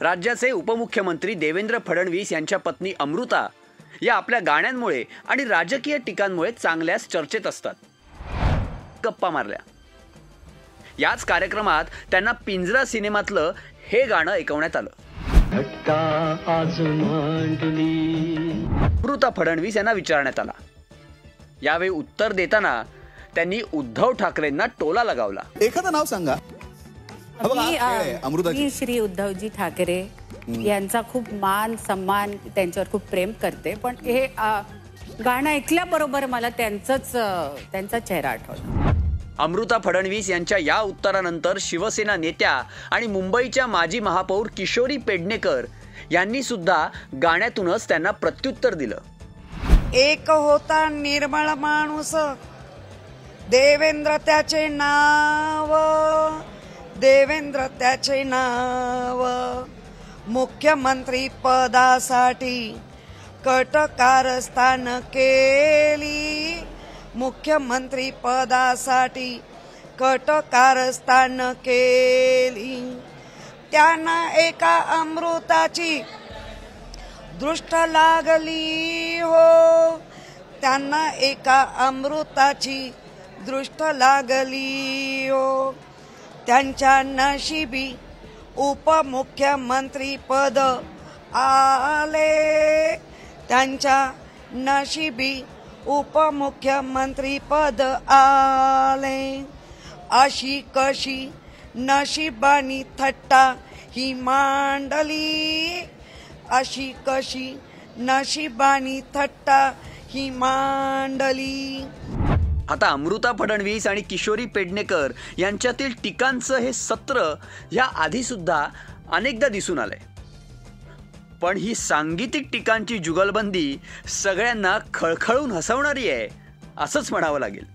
राज्याचे उपमुख्यमंत्री देवेंद्र फडणवीस यांच्या पत्नी अमृता या आपल्या गाण्यांमुळे आणि राजकीय टीकांमुळे चांगल्याच चर्चेत असतात. गप्पा मारल्या. याच कार्यक्रमात त्यांना पिंजरा सिनेमातलं हे गाणं ऐकवण्यात आलं. अमृता फडणवीस यांना विचारण्यात आला. यावेळी उत्तर देताना त्यांनी उद्धव ठाकरेंना टोला लगावला. एखादं नाव सांगा. मी श्री उद्धवजी ठाकरे यांचा खूप मान सन्मान, त्यांच्यावर खूप प्रेम करते, पण हे गाणं ऐकल्याबरोबर मला त्यांचा चेहरा आठवला. अमृता फडणवीस यांच्या या उत्तरानंतर शिवसेना नेत्या आणि मुंबईच्या माजी महापौर किशोरी पेडणेकर यांनी सुद्धा गाण्यातूनच त्यांना प्रत्युत्तर दिलं. एक होता निर्मळ माणूस, देवेंद्र त्याचे नाव, देवेंद्र त्याचे नाव, मुख्यमंत्री पदासाठी कट कारस्थान केली, मुख्यमंत्री पदासाठी कट कारस्थान केली. त्यांना एका अमृताची दृष्ट लागली हो, त्यांना एका अमृताची दृष्ट लागली हो. त्यांच्या नशिबी उपमुख्यमंत्री पद आले, त्यांच्या नशिबी उपमुख्यमंत्री पद आले. अशी कशी नशिबानी थट्टा ही मांडली, अशी कशी नशिबानी थट्टा ही मांडली. आता अमृता फडणवीस आणि किशोरी पेडणेकर यांच्यातील टीकांचं हे सत्र या आधी सुद्धा अनेकदा दिसून आलंय. पण ही सांगीतिक टीकांची जुगलबंदी सगळ्यांना खळखळून हसवणारी आहे असंच म्हणावं लागेल.